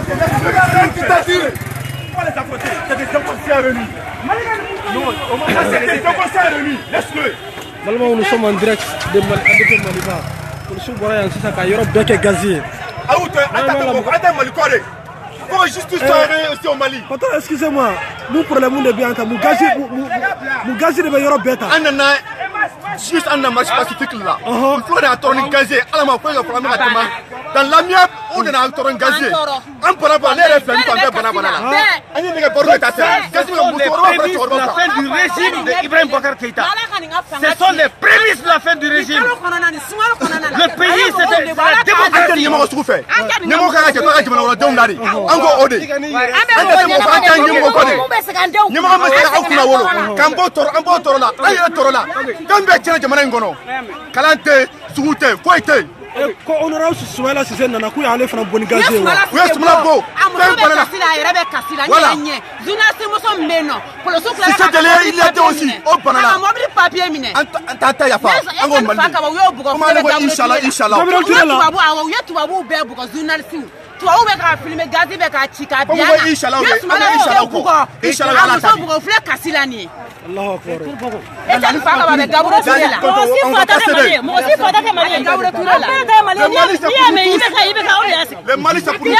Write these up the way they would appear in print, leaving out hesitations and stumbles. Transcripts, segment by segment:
C'est une dictature. On les a votés. C'est des inconscients réunis. Non, c'est des inconscients réunis. Laisse-le. Malheureusement, nous sommes en direct de Maliba. Nous sommes en direct de Gazier. Attends, Malikore. Faut justice aussi au Mali. Excusez-moi, nous pour le monde est bien. Mugazi de Bayoro Beta. Juste en marche pacifique là. Il faut aller à tourner gazier. Dans la mienne, on est à tourner gazier. On peut avoir l'air de faire un banana. On est à tourner gazier. La fin du régime d'Ibrahim Boubacar Keïta. Ce sont les prémices de la fin du régime. Le pays, c'est la démocratie. Kalante, Soute, Foite. On aura aussi Soumaïla Cissé Nana qui allait faire un bon gaz. Oui, c'est mon beau. Voilà. Il y a aussi. Oh, banana. Tata Yafa. Inch'Allah, Inch'Allah. Tu vas où faire filmer gazi avec un chica bien. Inch'Allah, Inch'Allah, Allah akbar. Et ça ne fait pas avec Gaboura Touré là. Moi aussi, faut attaquer Mali. Moi aussi, faut attaquer Mali. Gaboura Touré là. Le Mali, c'est pour nous.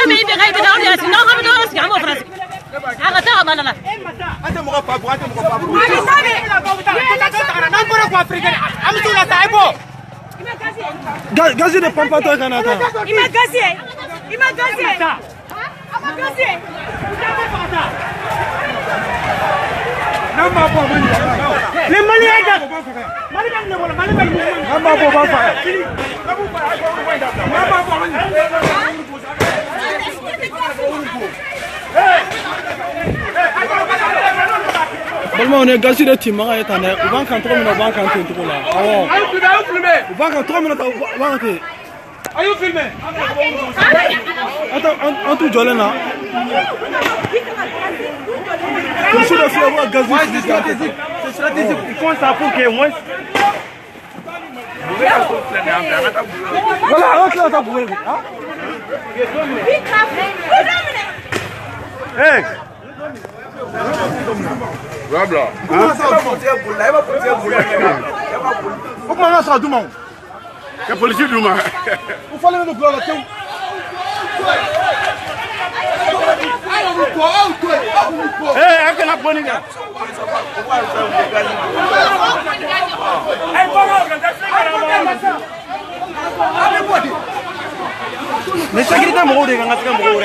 Non, Gazi de Pampato Canada. Il m'a gazé. Il m'a gazé. Les Maliens. On est gazé de Timara et Tane. On va quand 3 minutes, on va quand tu es là. On va quand 3 minutes, on va quand. Allez, filmer. Attends, on tout jolé là. Je suis le fleuve à gazé. C'est stratégique. Il faut ça pour que moi. Voilà, on se l'a pour vous. Hey! Blabla. Pourquoi on ça du monde? Que policier du monde. Vous fallait nous gloire là. Eh, aquela bonne gars. Mais ça qui est mon rôle, quand on a mon rôle,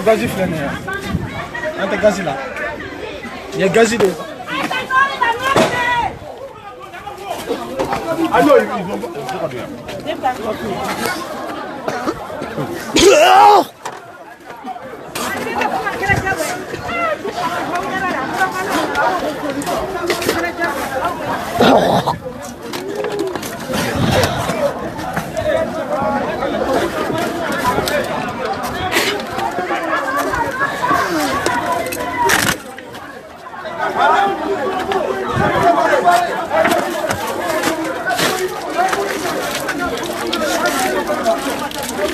Gazi flâné. Ante gazi là. Il y a gazi de. Ah non, ils vont pas bien.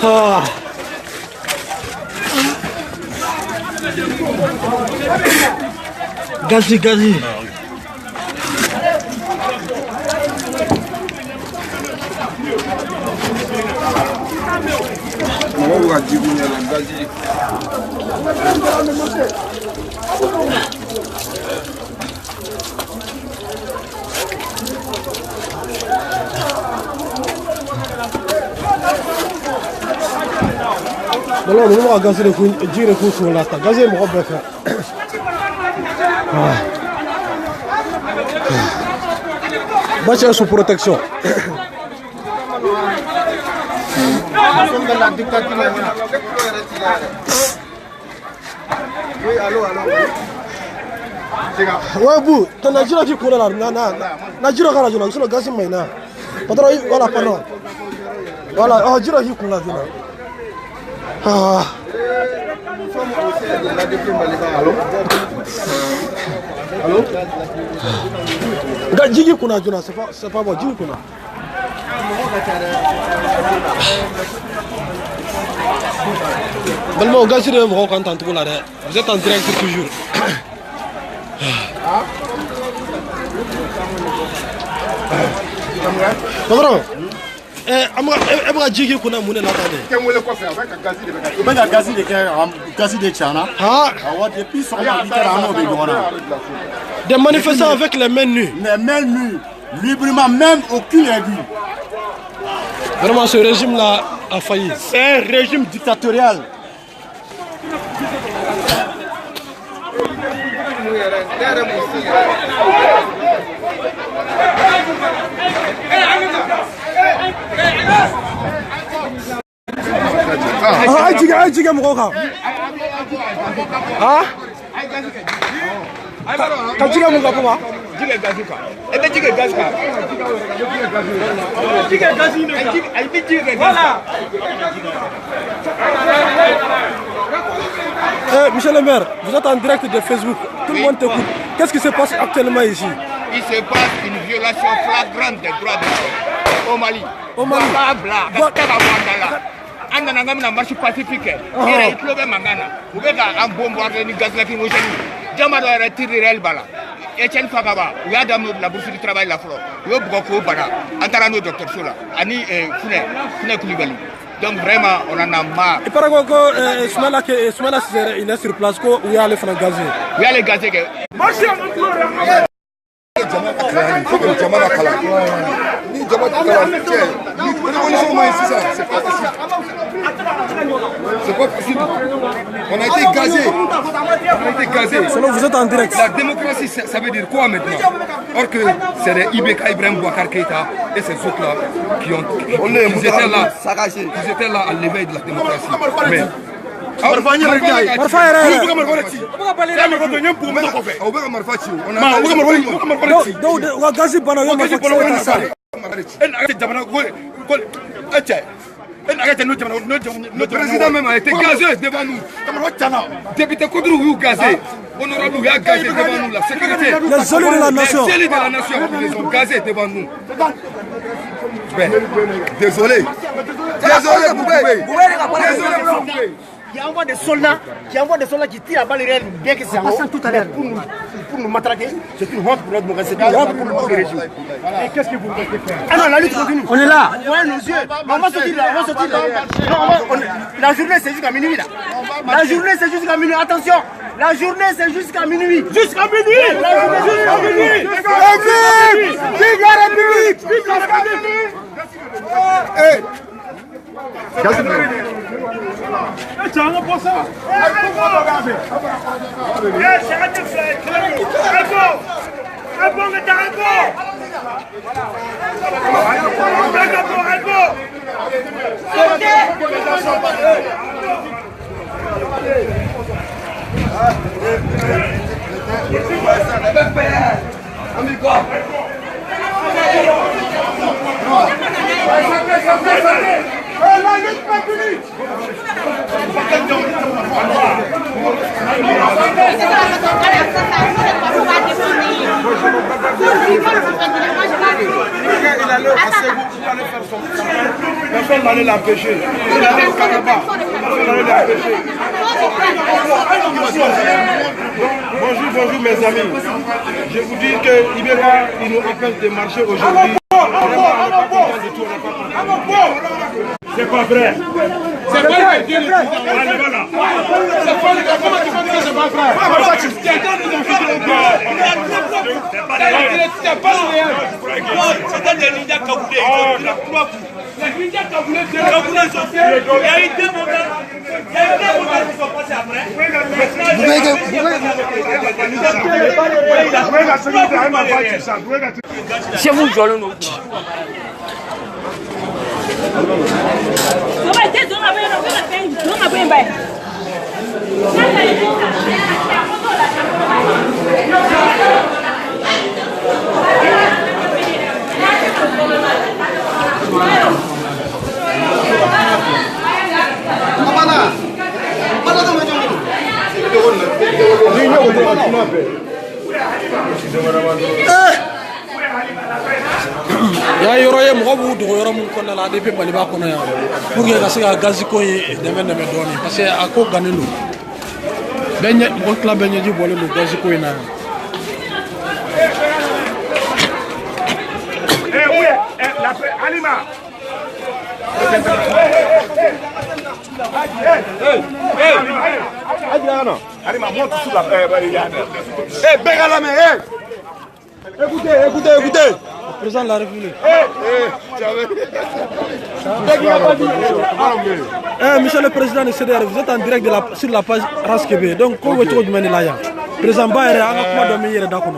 Ah. Gazi, Gazi. Non, non, non, Gazi, dire que sur la table. Gazi, mon robot. Match sous protection. Oui, allô. Ouais, bou, t'as Najira qui coule là, Najira qui coule là, sur le gaz maina. Voilà, pardon. Voilà, Najira qui coule là, ah. Allô? Jigi kuna juna, c'est pas bon, Jigi kuna. Balma au gaz de mon compte en tout là, vous êtes en direct toujours. Pardon. Eba Jigi kuna mune na tade. Kemwele ko fe avec gazi de Tchana. Ah, depuis son arbitre des manifestants avec les mains nues. Les mains nues, librement, même aucune aiguille. Vraiment, ce régime-là a failli. C'est un régime dictatorial. Aïe, Mouroka. Ah? Quand tu as mon gars, Michel le maire, vous êtes en direct de Facebook. Tout le monde t'écoute. Qu'est-ce qui se passe actuellement ici? Il se passe une violation flagrante des droits de l'homme au Mali. Au Mali. On a une marche pacifique. Il y a un club mangana. Vous avez un bombardement de gaz lacrymogène. Jamado a retiré le bala. Etienne Fagaba, il y a la bourse du travail la flore. Il y a beaucoup de bala. Antarano docteur Sola. Ani Fune Koulibaly. Donc vraiment, on en a marre. Et par exemple, Soumana il est sur place, où il y a les gazés. Il y a les gazés. C'est pas possible. On a été gazés. Sinon, vous êtes en direct. La démocratie, ça veut dire quoi maintenant? Or que c'est les Ibeka Ibrahim Bouakar Keïta et ces autres-là qui étaient là à l'éveil de la démocratie. Mais le président même a été gazé devant nous. Député Koudrou gazé. Honorable Ouya gazé devant nous. La sécurité. Les élus de la nation. Les élus de la nation, ils ont gazé devant nous. Désolé. Désolé, Boubé. Qui envoie des soldats, qui tirent à balles réelles bien que c'est en passant tout à l'heure pour nous matraquer. C'est une honte pour notre démocratie, c'est une honte pour notre régime. Et qu'est-ce que vous voulez faire? Ah non, la lutte continue. On est là. Ouais, nos yeux. On va sortir là, Non, la journée c'est jusqu'à minuit là. La journée c'est jusqu'à minuit, attention. La journée c'est jusqu'à minuit. Jusqu'à minuit. La journée jusqu'à minuit. Vive la République. Vive la République. Personne n'allait l'empêcher. Il allait au Canada. Personne n'allait l'empêcher. bonjour mes amis. Je vous dis que Ibeka, il nous appelle de marcher aujourd'hui. C'est pas vrai. C'est pas vrai. C'est pas vrai. C'est des leaders cagoulés. Les leaders cagoulés, il y a eu deux moments. Il y a eu deux moments qui sont passés après. C'est vous, Jolon. Ya yɔrɔ ye mɔgɔ b'u dogo yɔrɔ min kɔnɔna la depuis Maliba kɔnɔ yan pour que ka se ka gazi ko ye dɛmɛ dɔɔni parce que a ko gannen don bɛɛ ɲɛ mɔgɔ tila bɛɛ ɲɛji bɔlen don gazi ko in na yan. Alima. Alima, monte sous la Béga la main. Écoutez. Président de la République. Monsieur le Président de CDR, vous êtes en direct sur la page Raskebe. Donc, comment vous êtes là? Président Bayer, on a quoi de meilleur d'accord?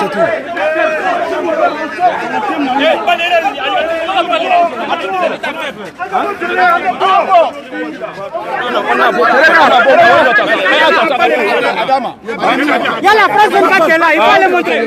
C'est tout. Il y a la presse qui est là, il faut aller montrer.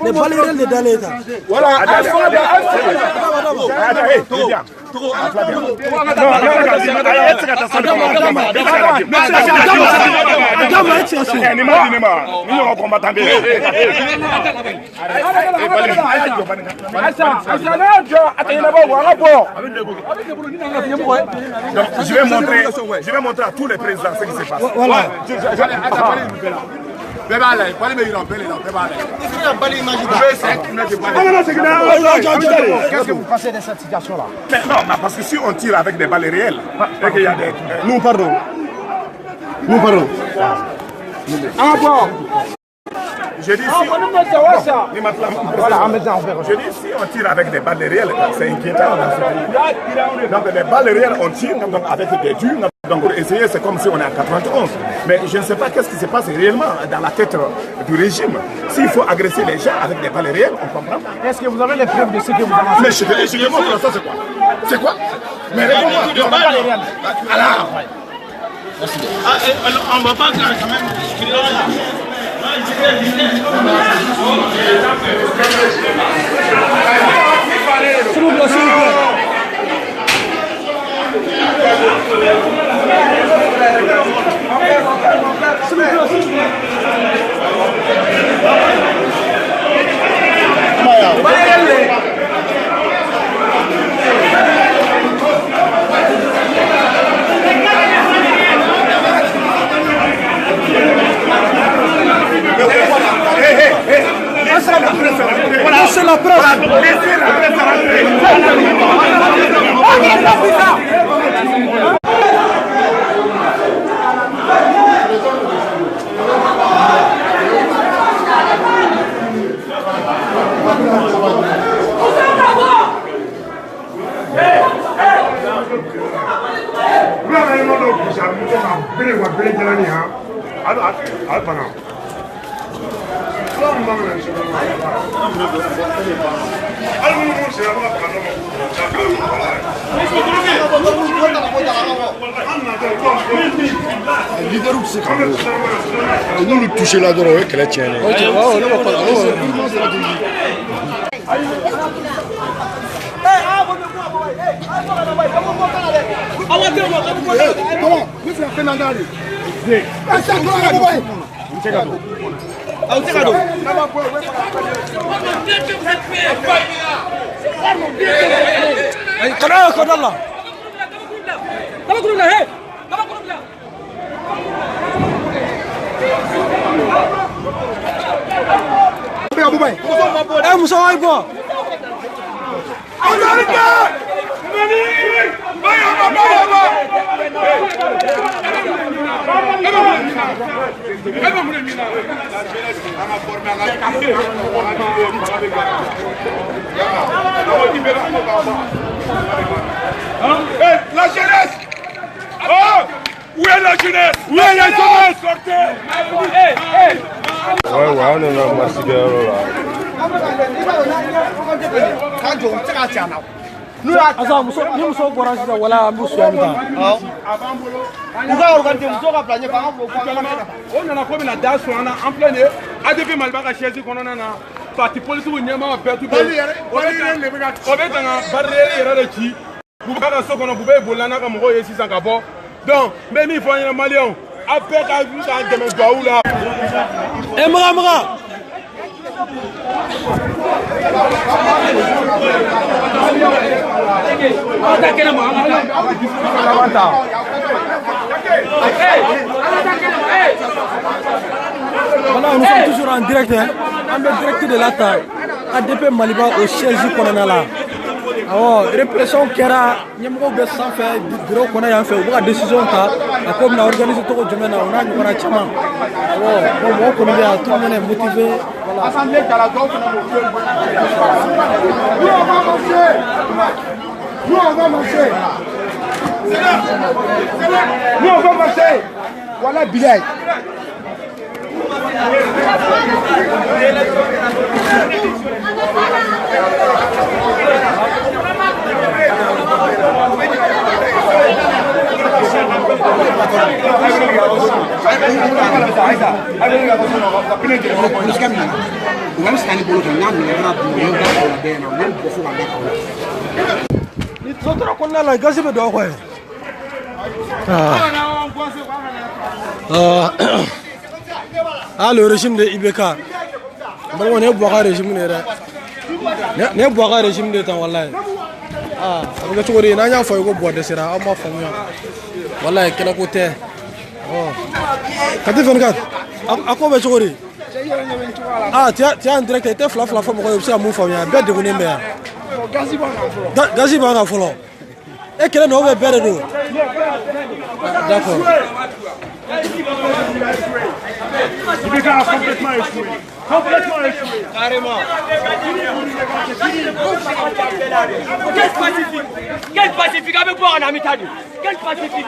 Les balles de l'État. Voilà. Je vais montrer à tous les présidents ce qui se passe. Voilà. Qu'est-ce que vous pensez de cette situation-là? Non, parce que si on tire avec des balles réelles, et qu'il y a des... Nous, pardon. Je dis si on tire avec des balles réelles, c'est inquiétant dans ce pays. Donc les balles réelles, on tire donc, avec des durs. Donc pour essayer, c'est comme si on est à 91. Mais je ne sais pas qu'est-ce qui se passe réellement dans la tête du régime. S'il faut agresser les gens avec des balles réelles, on comprend. Est-ce que vous avez les preuves de ce que vous avez? Mais je te montre ça, c'est quoi? C'est quoi? Mais réponds-moi. Alors, on ne va pas quand même discuter. S'il vous plaît. C'est la presse. Nous le toucher là dedans, qu'elle est tienne. La jeunesse! Oh! Où est la jeunesse? Où est la jeunesse? Sortez! Ouais, on est là, merci bien. Asa muso ni muso bɔra sisan wala an b'u suya min ta. U ka organiser muso ka plan ɲɛfɛ an ka o nana ko bɛna da sɔn an na an filɛ nin ye ADP Maliba ka chaise kɔnɔna na parti politique ɲɛmaa bɛɛ tun bɛ yen o bɛ kan ka barrière yɛrɛ de ci Bouba ka so kɔnɔ Bouba ye bolila n'a ka mɔgɔw ye sisan ka bɔ donc n bɛ min fɔ an ɲɛna maliyɛnw a bɛɛ ka wuli k'an dɛmɛ duwawu la. Maga. Voilà, nous sommes toujours en direct, hein. En direct de l'ATA. ADP Maliba au siège kɔnɔna la. Répression kɛra ɲɛmɔgɔw bɛ sanfɛ bureau kɔnɔ yan fɛ u bɛ ka décision ta a ko bɛna organiser cogo jumɛn na o n'a ɲɔgɔnna caman. Bon mɔgɔw kɔni bɛ yan tout le monde est motivé. Assemblée kɛra dɔw fana b'o fɛ. Nous on va marcher. Voilà Bilal. Le régime de IBK, on est boire régime ne boire régime de temps wallahi avec tout le monde faut que boire de sera à ma famille wallahi quel côté quand tu 24 à quoi tu veux tiens en direct tu fla femme ko aussi à mon famille bien de venir mais gazi bana folo et quel no be bere do d'accord IBK a complètement échoué. Carrément. Quel pacifique avec quoi on a mis ta vie? Quel pacifique?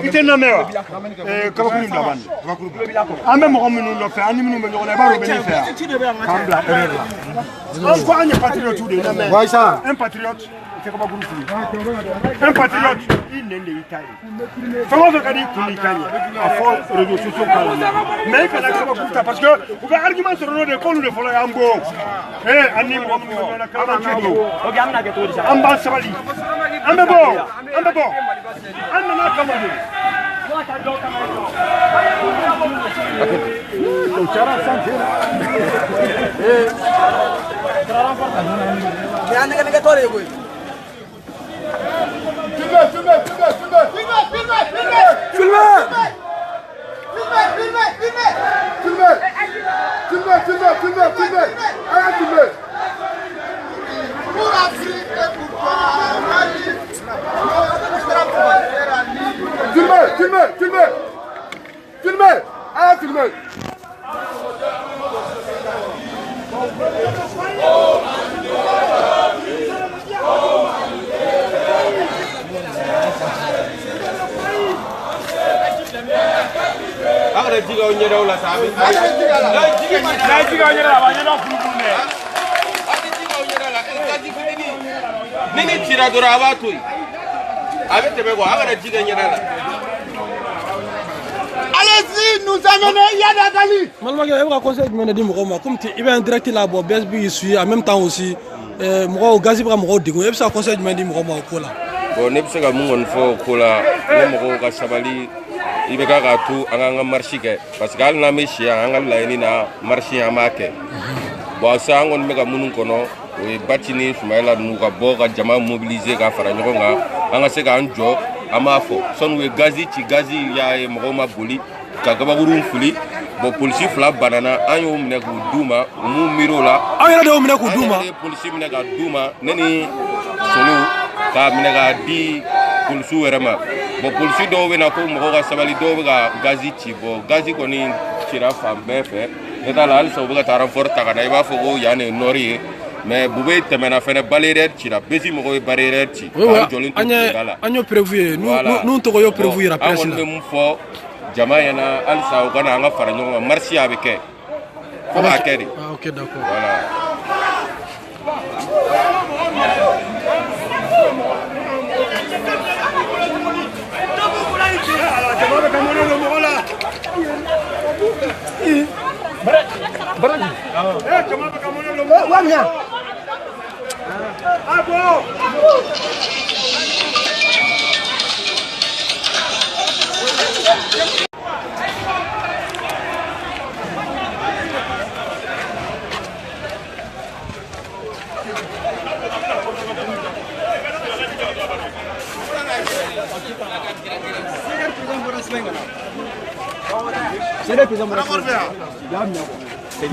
Ite nommé wa kabakuru ndabani ame mo minnu no fe ani minnu be ñogo na baro be ni fe kambla erreur la on ko anya patriote de nommé un patriote c'est kabakuru fili un patriote il n'est italie comment ça dit kuni kanya a fo réseaux sociaux kala mais kana kabakuru ta parce que vous avez argument sur le ko lu de folo ambo ani mo na kabakuru o gamna ke to di amba sabali ambe bo anna kabakuru Filmez Nini tira dora abatui. Avec tes mégots, avec les tigres. Allez-y, nous amenez Yada Dali. Malgré le conseil de Menedi Mokoma, comme il va en direct là-bas, BSB suit en même temps aussi. Moi, au Gazibra Modigo, et ça conseil de Menedi Mokoma au Kola. Bon, n'est pas que mon faux Kola, mon gars Sabali, il va gagner tout en marché parce qu'elle n'a mis chien, en la marché à marquer. Bon, ça, on met à mon kono. Oui, Batini, Soumaïla, nous avons déjà mobilisé à Faranjonga, on a fait un job à Mafo. Son we gazi, il y a un Roma Bouli, Kagabagourou Fuli, bon, policier flap banana, un homme nègre Douma, ou Mirola, un homme nègre Douma, policier nègre Douma, Neni Solo, Kaminega di Pulsu Rama. Bon, policier d'Ovena, comme Roga Sabali d'Ovega, Gazi, bon, Gazi Koni, Chirafa, Befe, et à l'Al Soboga Taranfort, Taganaiva Fogo, Yann et Nori. Mais vous pouvez te mettre à faire barrière, tu as besoin de barrière. Oui, on prévu, nous devons prévu la presse. On a fait Jamayana, Alsa, Ogana, Farango, merci avec elle. Ok, d'accord. Voilà. C'est le président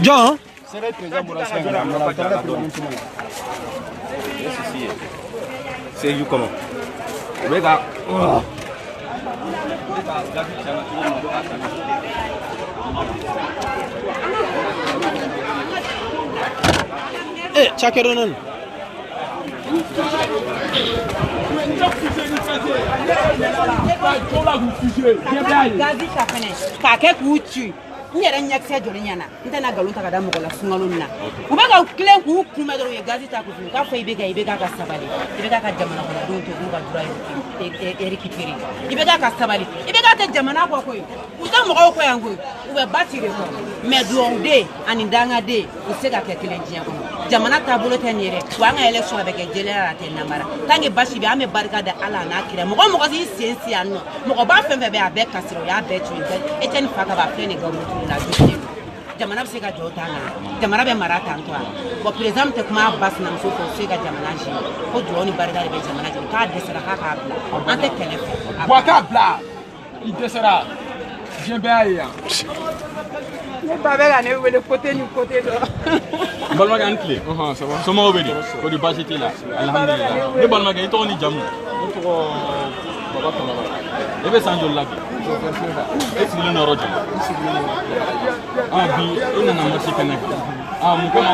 John, c'est le président C'est you comment? eh, Chakeronen. Gazi chafene, kake kuchu. Nyere nyakse joli nyana. Ntana galon ta kada mokola sungalon na. Ubaga uklen ku kuma doro ye gazi ta ku ka fa ibega ka sabali. Ibega ka jamana ko do to ku ga dura yo récupérer. Ibega ka sabali. Ibega ta jamana ko ko. Uta mo ko yango. Ube batire ko. Me duonde anindanga de usega ke kilenjia ko. Jamana ta bolo tenere. Wanga election avec jelera ta namara. Tangi bashi bi ame barka da ala na kire. Mo ko si siensi anno. Mo ko ba fembe be avec kasiro ya betu. Eten faka ba fene gawo. La jamana se ka jota na jamana be marata antwa bo president te kuma bas na so ko se ka jamana ji ko drone barga be jamana ji ka desera ka bla ante telefon boa ka bla il desera bien ya ne ba be la ne wele côté ni côté do balma ga ankle ça va so mo obedi ko di bajeti la alhamdulillah ne balma ga ito ni jamu to ko baba ko baba ebe sanjo labi est le norojo bi ina na marché connect mun ko na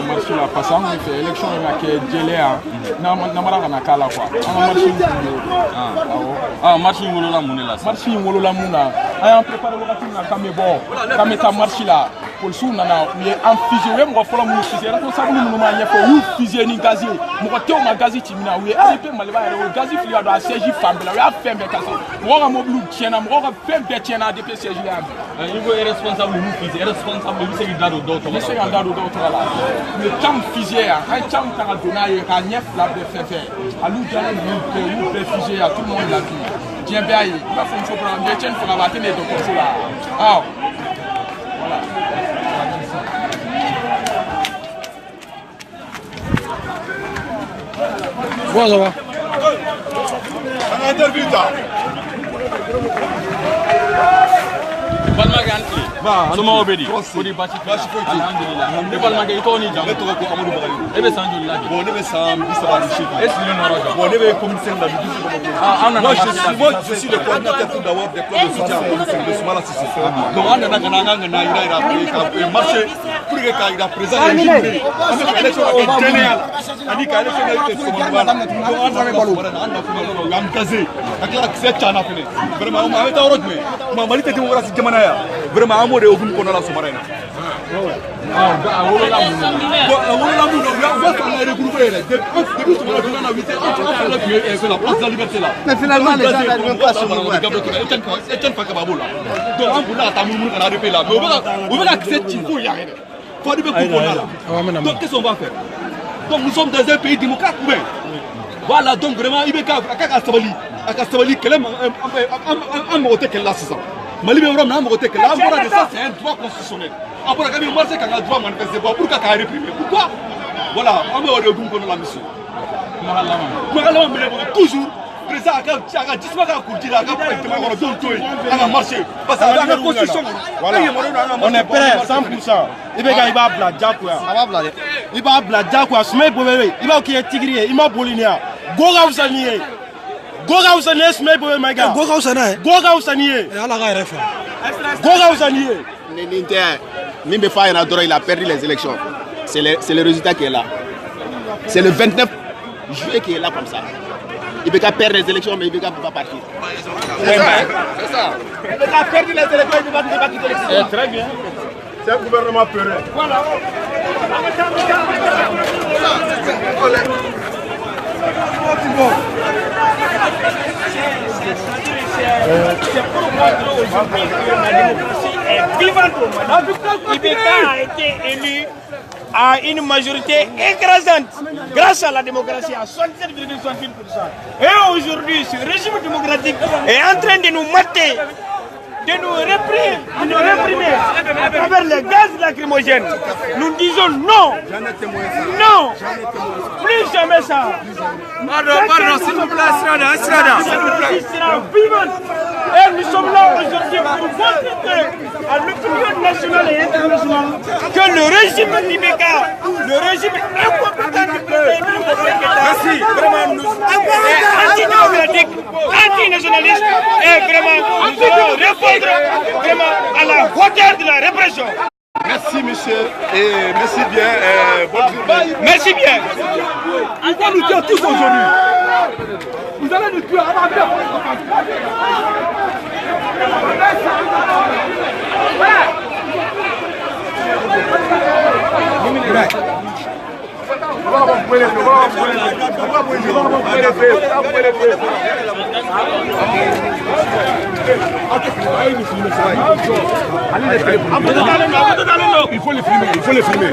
marché la parce qu'on fait élection na ke jelea na mara na kala quoi marché ngolo la munela marché ngolo la muna ay préparer wakati na kame ta marché la pour sou nana ye en fusion mo folo mu fusion responsable mu ma ye ko wu fusion ni gazi mo ko te o ma gazi timina wi ADP maleba ya gazi fili do ACJ fambela ya fembe kase mo ga mo blu tiena mo ga fembe tiena ADP CJ ya il faut responsable mu fusion responsable mu segi dado do to segi dado do to la le tam fusion ay tam ta dona ye ka nyef la be fefe alu jana mu be fusion ya tout le monde la vie bien bien ba fon so pour bien tien pour abattre les do ko là ah voilà. Bon, ça va. Un interview là. Balmagan Soma obedi ko di bati alhamdulillah ne balmaga ito ni jam to ko Amadou Bakari ebe sanjul la bon ne be sam bisaba ni chef est le noroja bon ne be commissaire la moi je suis le coordinateur tout d'abord des clubs de soutien de Soumala Cissé donc on a na ira marché pour que il a présent l'élection générale. On dit qu'à l'élection vraiment on avait tawrot mais ma malite démocratie jamana ya vraiment amore ogum ko na la somarena wolo la mu no wa ko na regrouper depuis tout le na 8 ans la place de la liberté là mais finalement les gens n'arrivent même pas à se mouvoir Etienne Fakababula donc on voulait ta moumour na repé là mais on va accepter il faut y arriver faut dire que là donc qu'est-ce qu'on va faire donc nous sommes dans un pays démocrate mais voilà donc vraiment Ibeka Akastabali kelem un moté que là c'est ça Mali même na moté que là on de ça c'est un droit constitutionnel après quand il marche quand un droit manifester pourquoi qu'a réprimer pourquoi voilà on va au gumbo la mission Magalama mais toujours président aka disma ka kurtila aka président on donne tout aka marcher parce que dans la constitution voilà on est prêt 100% Ibeka il va blader quoi il va blader quoi smay bobé il va qui est tigrier il m'a bolinia goga usaniye goga usaniye smay bobé maga goga usaniye ala ga refa goga usaniye n'inter Mimbe Faye il a perdu les élections c'est le résultat qui est là c'est le 29 juillet qui est là comme ça il peut pas perdre les élections mais il peut pas partir c'est ça il peut pas perdre les élections il peut pas quitter l'élection très bien c'est un gouvernement peureux voilà c'est pourquoi aujourd'hui la démocratie est vivante au Mali. Ibeka a été élu à une majorité écrasante grâce à la démocratie à 67,68%. Et aujourd'hui, ce régime démocratique est en train de nous mater, de nous réprimer à travers les gaz lacrymogènes. Nous disons non, non, plus jamais ça. Pardon, s'il vous plaît, Srada. Et nous sommes là aujourd'hui pour montrer à l'opinion nationale et internationale que le régime d'Ibeka, le régime incompétent du président vraiment nous est antidémocratique, antinationaliste et vraiment nous allons répondre vraiment à la hauteur de la répression. Merci monsieur et merci bien. Merci bien. Il va nous tuer tous aujourd'hui. Vous allez nous tuer à la terre. Il faut les filmer, il faut les filmer.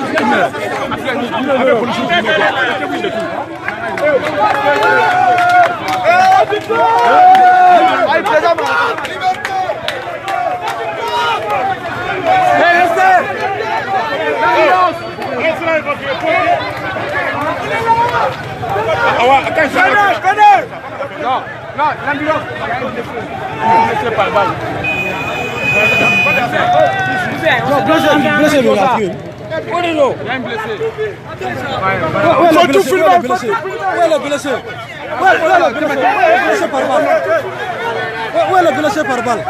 Blessé le gars. Où est le blessé? Où est le blessé? Où est le blessé? Où est le blessé par balle?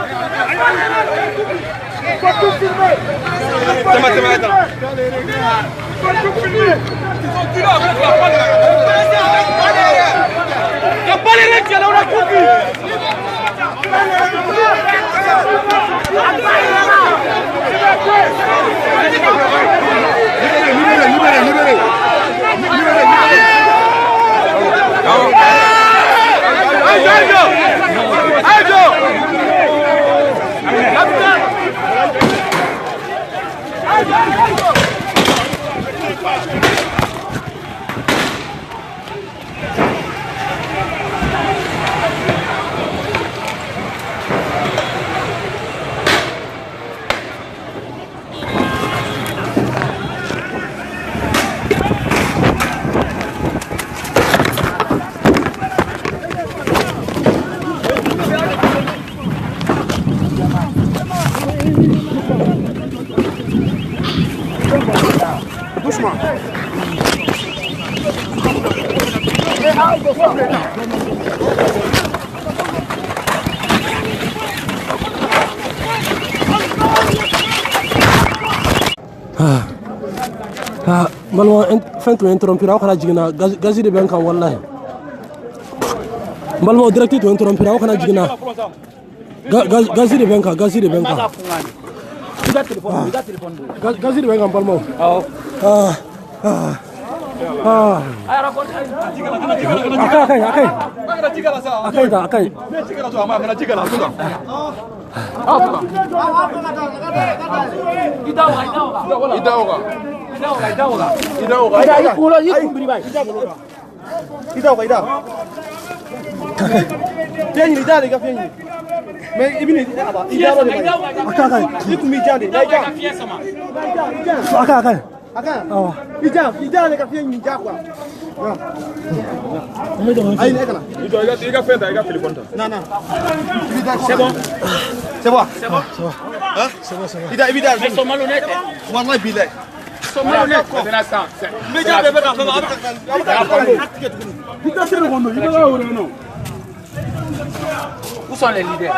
Doucement. Balma fent to interrompira o kana jigina gazi de ben kan wallahi Balma direct to interrompira o kana jigina gazi de ben kan gazi de ben kan gazi de ben kan Balma akai C'est bon. C'est bon. Ils sont malhonnêtes. Wallah bilay. Ils sont malhonnêtes. Où sont les leaders?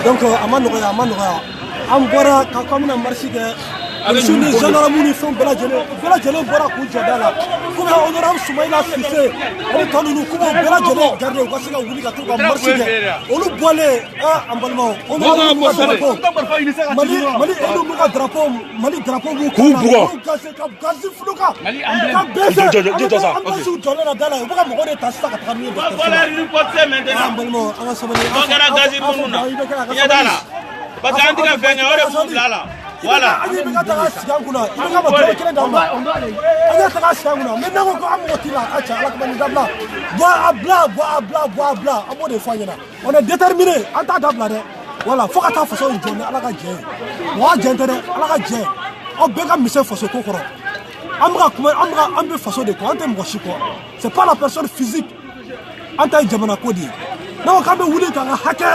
Donc, on bora comme na marché que sur les gendarmes font bela jelo bora ku jodala comme honorable Soumaïla Cissé on tanu nu kuma bela jelo garde ko sika wuli ka to ka marché que on bolé ambalma on mali on nu ka drapeau mali drapeau bu ko ka gazi fluka mali emblème je ça OK sur dollar dala ko ka mo ko ta sa ka ta ni voilà une portée maintenant ambalma anga sabali ngara gazi mununa ya dala parce que andika fenye ore fu lala voilà ani bi kata siganguna ibe ka ba kele damba ani ta siganguna mais nako ko amu tila acha ala ko ni dabla boa abo de fanyana on est déterminé anta dabla de voilà faut ka ta façon jone ala ka je wa jentere ala ka je o be ka mise façon ko koro ambe façon de quoi ante mo shiko c'est pas la personne physique anta jamana kodi nako ka be wuli ka hake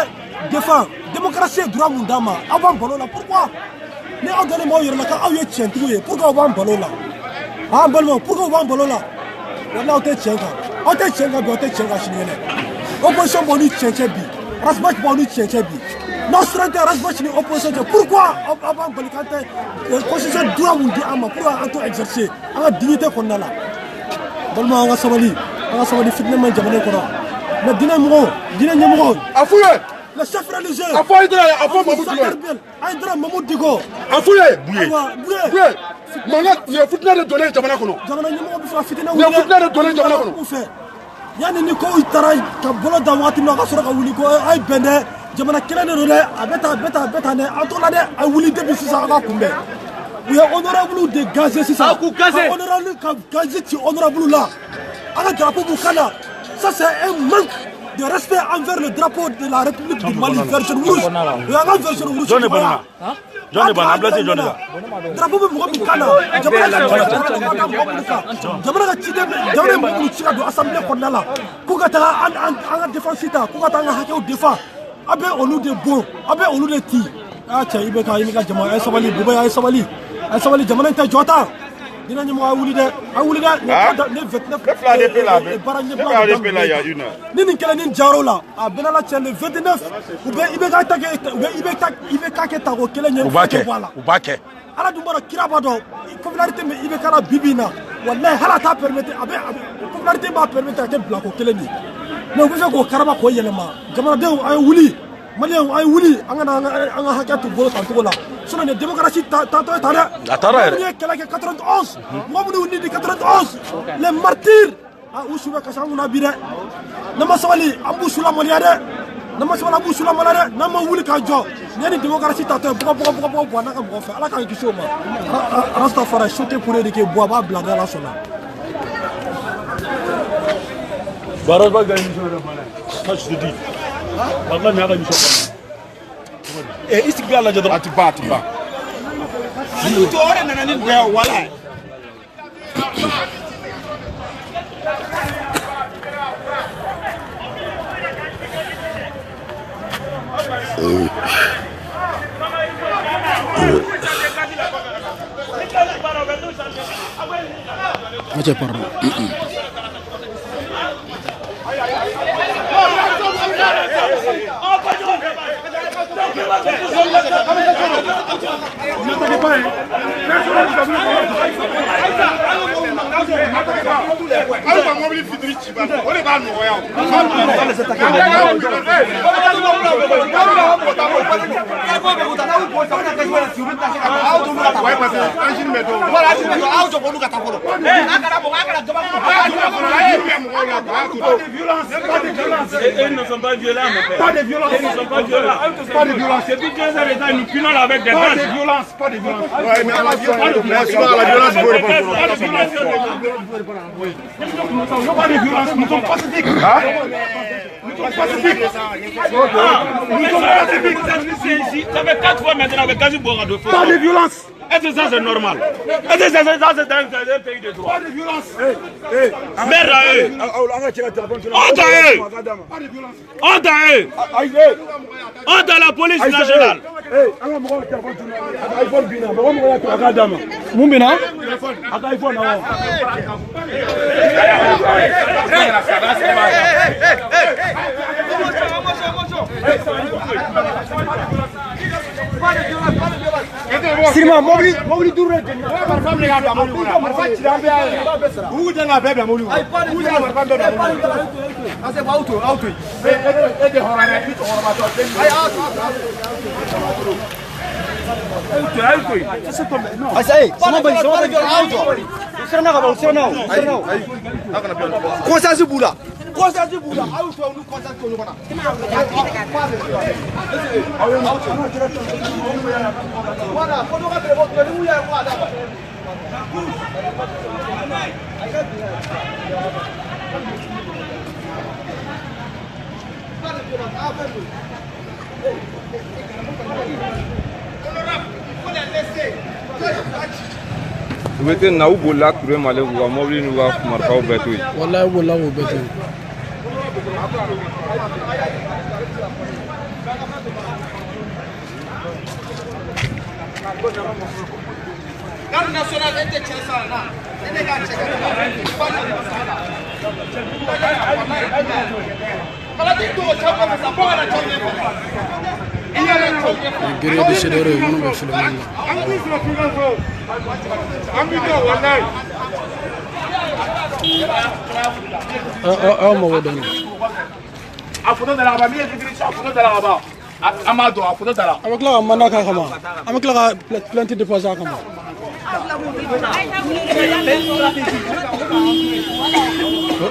défend démocratie droit mundama avant balola pourquoi ne a donné moi yirla ka aw ye tientouye pourquoi avant balola pourquoi avant balola wala o te tienga bi o te tienga shinele opposition boni tienche bi rasbach boni tienche bi notre rasbach ni opposition pourquoi avant balikante constitution droit mundama pourquoi auto exercer a dignité konnala balma nga sabali fitna man jamane ko na dina nyamo afouye le chef religieux Aïdra Mamoud Digo afouye bouye manga ni fitna de donner jamana kono jamana nyamo bi fa fitna ni fitna de donner jamana kono yani ni ko itara ka bolo da wati no ka soro ka wuli ko ay bende jamana kelene role abeta ne atola de ay wuli de bisisa ka kumbe we are honorable de gazé sisa honorable ka gazé ti honorable là ala drapeau bukala ça c'est un manque de respect envers le drapeau de la République du Mali version rouge. Et la version rouge. John Ebana. Drapeau be mo bukala. Jamana mo tsika do assemblée konnala. Ko gata an défensita, ko gata nga hake o défend. Abe onu de bon, abe onu de ti. Acha ibe ka jamana ay sabali buba ay sabali jamana ta jota. Dina ñu mo awuli de ne 29 là il y a une heure ni kala ni jaro la a benala tien le 29 ou be ibe ka ke ta ko kele ñen ubake ala du mara kiraba do popularité me ibe kala bibina wallahi hala ta permettre abe popularité ba permettre ke bla ko kele ni no bu fe ko karaba ko yelema jamana de ay wuli malien ay wuli anga hakatu bolo tanto la sona ne démocratie tanto tara ne kala ke 91 mo bu ni 91 les martyrs a usuba kasanguna bire nama sawali abu sulamaliade nama sawala abu sulamaliade nama wuli ka jo ne démocratie tanto bo na ka mo fa ala ka kisho ma rasta fara choqué pour éduquer bois ba blader la sona baros ba gagne sur le malin ça je te dis والله ما غادي نشوف ايه استقبال لا جدر اتبا توري انا ندير ولا Acha pardon. Ils ne sont pas violents, pas de violence. Ils ne sont pas violents. Pas de violence. C'est plus bien ça, nous punons avec des pas de violence, pas de violence. Ouais, mais à la violence, vous ne répondez pas. Pas de violence, nous sommes pacifiques. Nous sommes pacifiques. Ça fait 4 fois maintenant avec Gazi Boga de feu. Pas de violence. Est-ce que ça c'est normal? Est-ce que ça c'est un pays de droit? Pas de violence. Merde à eux. Honte à eux. Honte à eux. Honte à la police nationale. Mumbina? Sirima mobili duru de marfa mi ga da molu marfa ci da be u de na be be molu u de marfa be be molu ase ba auto e de horana fi to horama to ay auto ase sama ba auto sirna ga ba sirna conscience bula conscience bula auto nu conscience ko bana voilà faut nous rappeler votre nous ya quoi d'abord Vous êtes naou bola kure male ou mobile nous va marquer au bétou. Wallahi bola au bétou. Garde nationale était ça là. Elle est là. Guerrier de Chédéré, on va filmer. Ah, moi, donne. A photo de la Rabat, a photo de la Rabat. Amado, a photo de la. Avec la manaka kama. Avec la plante de poisson kama.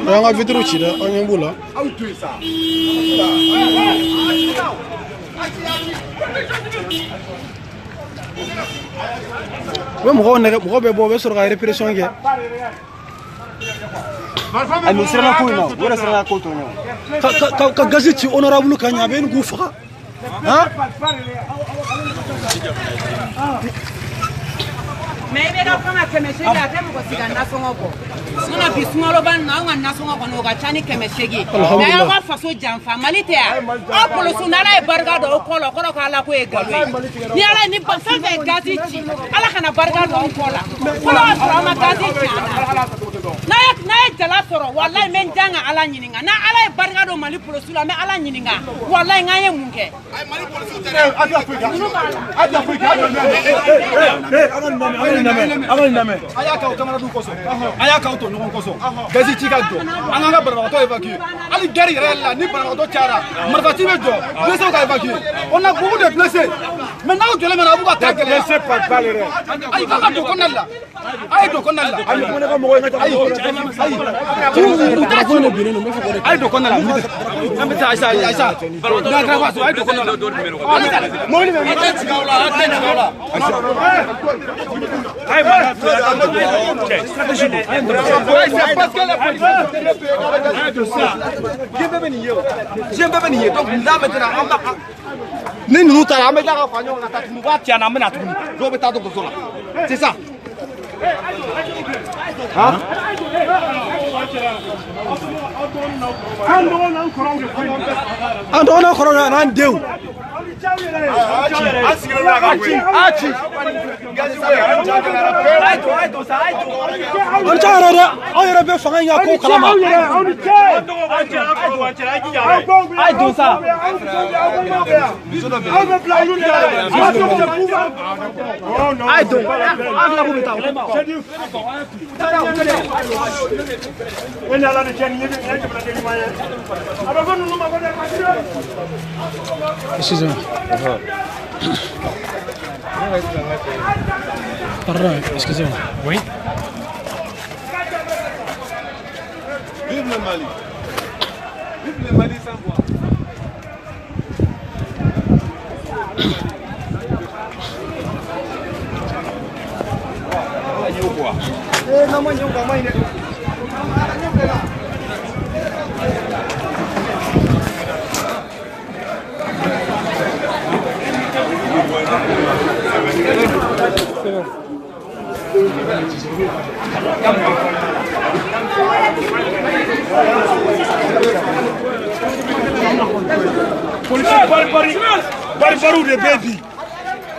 On a vitre aussi là, on est bon là. Ouais, moi be bo be sur la répression ke. Ani sirna ko no, wala sirna ko to no. Ka gazeti honorable kanya ben gufa. Hein? Mais il va prendre que monsieur a fait mon gosse dans son obo. Si on a vu son obo, on a nason obo no gachani que monsieur gi. Mais on va faire so jamfa malite a. O pour le sunala e barga do ko lo ko ala ko e galwe. Ni ala ni pa fa ve gaziti. Ala kana barga do ko la. Ko la so ma gaziti. Na e tela soro wallahi men janga ala nyininga. Na ala e barga do mali pour le sula mais ala nyininga. Wallahi ngaye munke. Ay mali pour le sula. Adi Afrika. Amal name. Ayaka o camarade koso. Ayaka o to no koso. Gazi tika do. Ananga barba to évacuer. Ali gari rella ni barba to tiara. Marfati be do. Blessé ka évacuer. On a beaucoup de blessés. Maintenant on doit les abuka ta blessé par balle. Ay ka do konalla. Ay do konalla. Ay ko ne ka mo ngata. Ay. Ay do konalla. Namita Aisha. Da grava so ay do konalla. Mo ni me tete gaula, tete gaula. Ay, c'est parce que la police de ça. J'ai pas venu. Donc là maintenant, ni nous t'as amené la réunion, on a tatu nous va tiens amené à tout. Donc t'as donc ça. C'est ça. Hein? Ando na corona na ndeu. Excusez-moi. Pardon, excusez-moi. Oui. Vive le Mali. Vive le Mali sans voix. Barbaru de baby.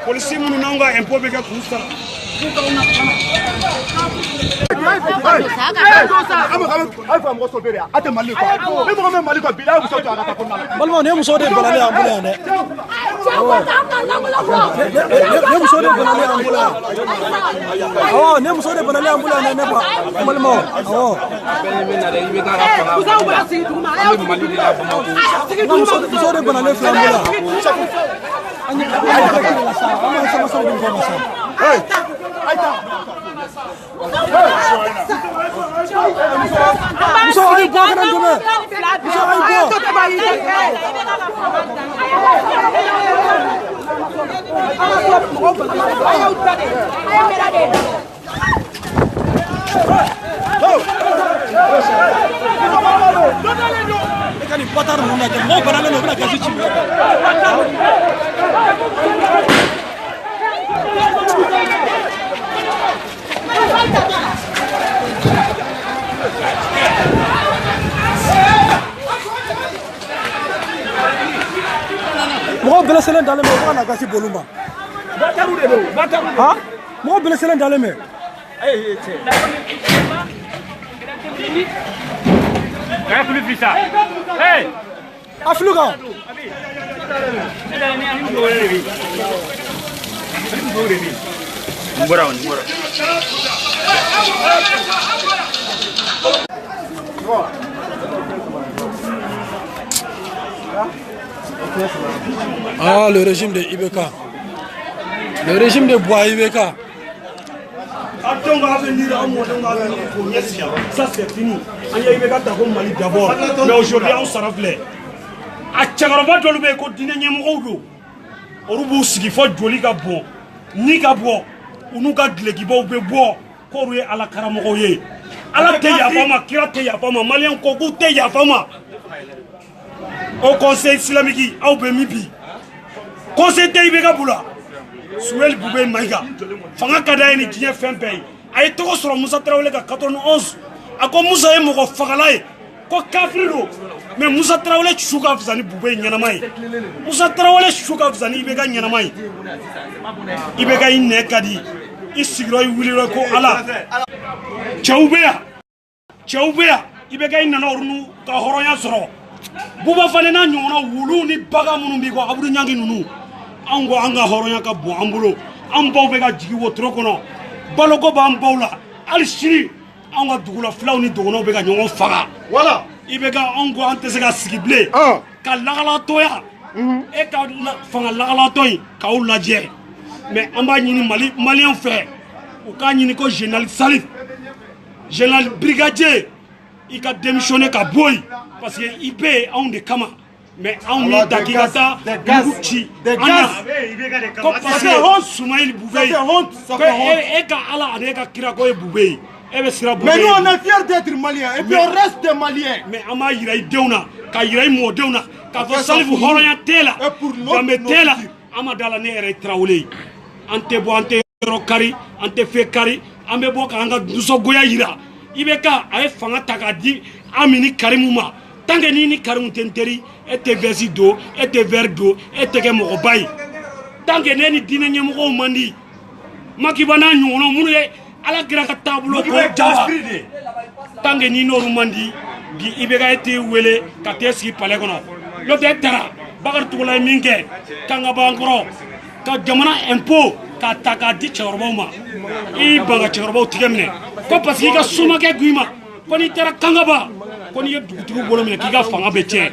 Polisi munu nanga empo bega kusa. Balma ne muso de balale ambulance ne. Ne muso de balale ambulance. Oh, ne muso de balale ambulance ne ba. Balma. Oh. Muso de balale ambulance. Hey. Moi blessé dans les mains, on a gâché Bolumba. Hein? Moi blessé dans les mains. Hey! Afluga. Ah, le régime de Ibeka. Le régime de Bois Ibeka. Ça c'est fini. Mali d'abord. Mais aujourd'hui on s'en rappelle. A Tchagarova doit le continuer Nyamoudo. Orubu Sigi faut joli ka bon. Ni ka bon. Unu ka gleki bo be bo. Koruye ala karamoye. Ala te ya fama, kira te ya fama, malien koku te ya fama. Au conseil islamique, au Bemibi. Conseil de Ibeka Boula. Souel Boubé Maïga. Fanga Kadaïni qui est fin pays. Aïe Toko sur Moussa Traoré 91. A quoi Moussa est mort Fagalaï. Quoi Kafriro. Mais Moussa Traoré Chouka Fzani Boubé Yanamai. Moussa Traoré Chouka Fzani Ibeka Yanamai. Ibeka Inekadi. Isigro Wilirako Allah. Tchaoubea. Tchaoubea. Ibeka Inanornu Kahoroya Soro. Bouba Falena Nyona Wulu ni Baga Munumbigo Abou Nyangi Nunu. Ango anga horonya ka bo ambulo ambaw be ka jigi wo trokono baloko ba ambawla al shiri anga dugula flawni dogono be ka nyongo faga wala ibe ka ango ante se ka sigible ka lagala toya e ka fanga lagala toy ka ulaje mais amba nyini malien fait ou ka nyini ko général Salif général brigadier il a démissionné ka boy parce que IP on de kama. Mais on est d'accord des gaz. Parce que Soumaïl Boubé. Et mais nous on est fiers d'être maliens et puis on reste des maliens. Mais Ama Iraï Deuna, Kairaï Modeuna, Kavasal Horoya Tela, et pour notre Tela, Amadala Nere Traoulé. Antebo Ante Rokari, Ante Fekari, Amebo Kanga Duso Goya Ira. Ibeka, Ae Fanga Takadi, Amini Karimuma. tant que ni karum tenteri ete vesi do ete ver do ete ke mo bay tant que ni dina nyam ko mandi makibana nyuno munu ye ala gira ka tabulo ko jawa tant que ni no mandi gi ibega ete wele ka teski pale kono lo de tara bakar tugula minke kanga bangoro ka jamana impôt ka taka di chorbo ma I banga chorbo tigemne ko parce que ka suma ke guima ko ni tara kanga ba ko ni dugutugu bolo mi ki ga fanga be tie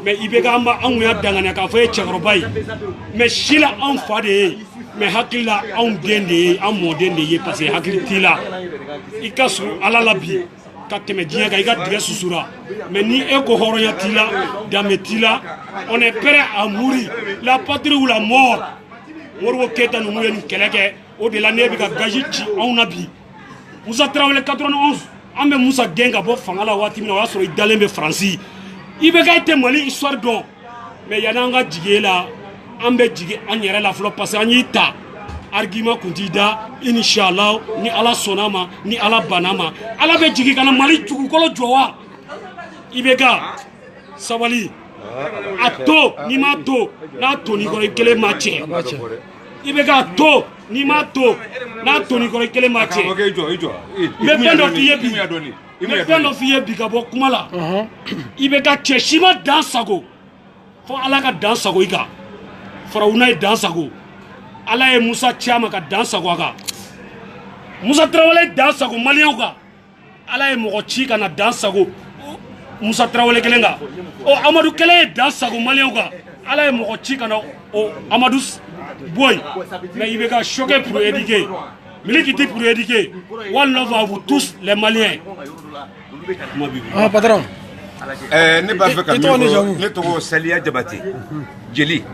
mais ibega amba an ya dangane ka fo chorbo yi mais shila an fade mais hakila an dende an modende ye parce que hakili tila ikasu ala labi ka teme diya ga iga dige susura mais ni eko horoya tila dame tila on est prêt à mourir la patrie ou la mort Moro Keta nous moyen keleke au de l'année bi ka gaji ci on nabi Moussa Traoré 91 ambe Moussa Genga bo fangala wati mina wa soro dalembe France ibe ga ite Mali histoire don mais yana nga jigela ambe jige anyere la flo parce anyita argument kuntida inshallah ni ala sonama ni ala banama ala be jigi kana Mali jugu kolo jowa ibe ga sabali ato ni ma to na to ni ko kele match ibeka to ni ma to na to ni ko kele match me pendo fiye bi me pendo fiye bi ka bo kumala ibeka cheshima dansago fo ala ka dansago ika fara unai dansago ala e Musa Chama ka dansago aka Musa Traoré dansago malien ka ala e mo chi kana dansago Moussa Traoré kelenga o Amadou Kele dansago malionga ala e mo chi kana o Amadou boy mais il va choquer pour éduquer miliki pour éduquer one love à vous tous les Maliens ah patron ne b'a fait ka ne to Saliya Jabate jeli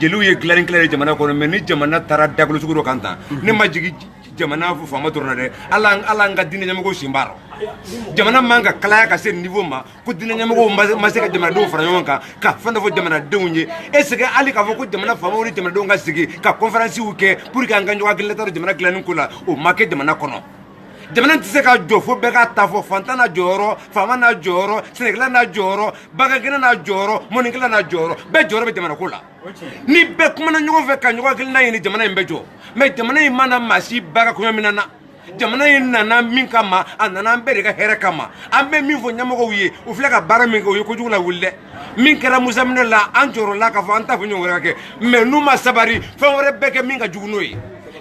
jeliw ye glarin clair jamana ko mais ni jamana tara daglo suguro kanta ne ma jigi jamana fu fama torna de ala nga dina nyamago simbaro jamana manga kala ka se niveau ma ko dina nyamago ma se ka jamana do fara yonka ka fanda fo jamana dewnye est-ce que ali ka fo ko jamana fama woni jamana do nga sigi ka conférence wu ke pour ka nga nyoga gilata jamana glanin kula o make jamana kono jamana tise ka jofo be ka tafo fantana joro fama na joro senegla na joro bagagina na joro monikla na joro be joro be jamana kula ni be kuma na nyogo fe ka nyogo gilna yini jamana imbejo mais jamana imana masi baga ko minana jamana inana min kama anana mbere ka here kama ambe min fo nyamogo wiye o fle ka bara min ko yo ko jugula wulle min kala musamne la anjoro la ka fo anta fo nyongo ke mais numa sabari fa wore beke min ka jugnoyi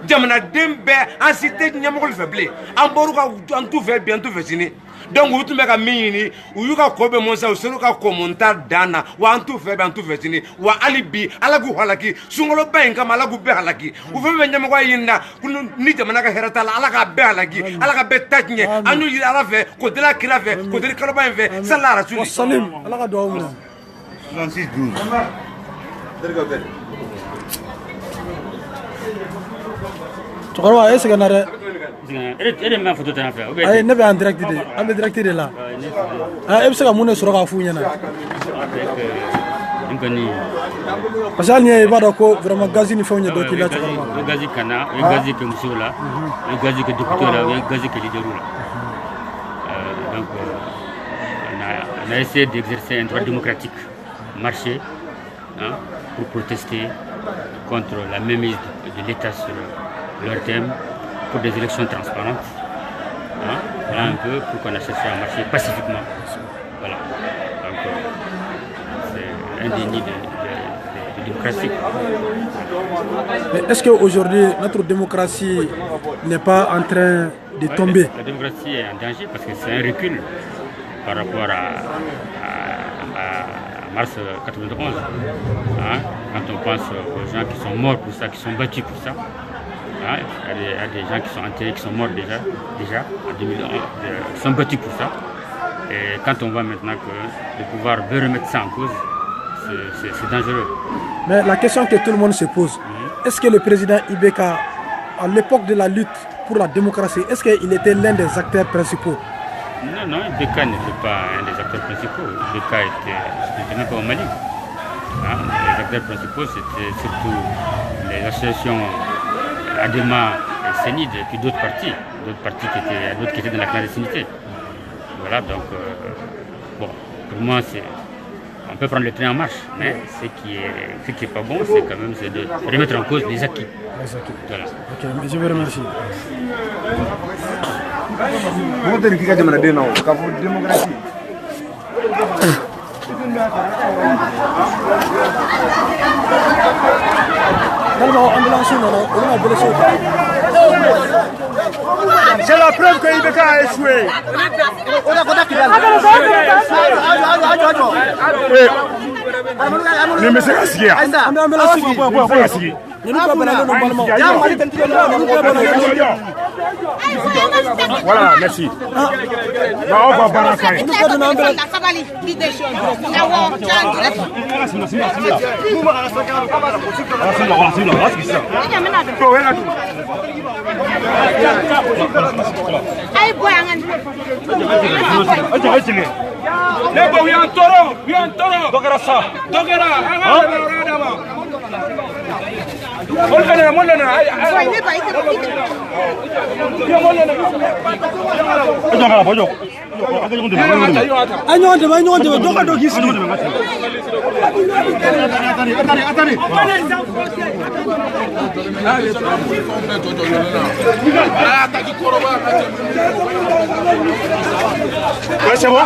jamana dembe en cité nyamogo faible en boruka en tout fait bien tout fait sini donc vous tumbe ka minini uyuka kobe monsa usuru ka komonta dana wa en tout fait bien tout fait sini wa alibi alagu halaki sungolo bain kama alagu be halaki u fe nyamogo yinda ni jamana ka herata alaga be halaki alaga be tajnye anyu yi ala fe ko de la kila fe ko de kala bain fe sala rasuli salim alaga do amna 36 12 Tukarawa est-ce que nare ere ma photo tan fa ay ne be en direct de am direct de la ah e be se ka mun soro ka fu nyana ngani parce que ni ba da ko vraiment gazi ni fawnya do kila Tukarawa gazi kana gazi ke musula gazi ke député là gazi ke leader là donc on a essayé d'exercer un droit démocratique marcher pour protester contre la mainmise de l'État sur leur thème pour des élections transparentes. Voilà un peu pour qu'on a cherché à marcher pacifiquement. Voilà. Donc c'est un déni de démocratie. Est-ce qu'aujourd'hui notre démocratie n'est pas en train de tomber? La démocratie est en danger parce que c'est un recul par rapport à mars 91. Quand on pense aux gens qui sont morts pour ça, qui sont battus pour ça. Il y a des gens qui sont enterrés, qui sont morts déjà en 2011, qui sont battus pour ça. Et quand on voit maintenant que le pouvoir veut remettre ça en cause, c'est dangereux. Mais la question que tout le monde se pose, est-ce que le président Ibeka, à l'époque de la lutte pour la démocratie, est-ce qu'il était l'un des acteurs principaux? Non, Ibeka n'était pas un des acteurs principaux. Ibeka n'était même pas au Mali. Les acteurs principaux, c'était surtout les associations Adema et Sénide, et puis d'autres partis qui étaient dans la clandestinité. Voilà, donc, bon, pour moi, on peut prendre le train en marche, mais ce qui est pas bon, c'est quand même de remettre en cause les acquis. Voilà. Ok, je vous remercie. C'est la preuve que Ibeka a échoué. Voilà, merci. C'est bon?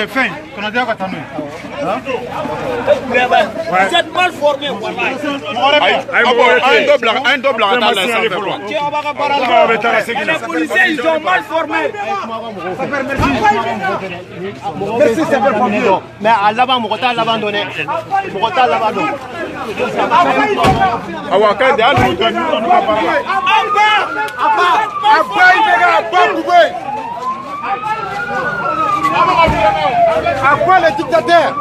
Fin, qu'on a déjà attendu. Vous êtes mal formé, un double retard. Les policiers, ils sont mal formés. Merci, c'est pas formé. Mais à l'avant, mon retard l'abandonné. Mon retard l'abandonné. À quoi les dictateurs?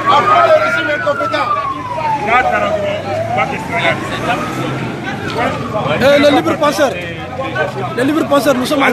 À quoi le régime incompétent? Les libres penseurs. Les libres penseurs, nous sommes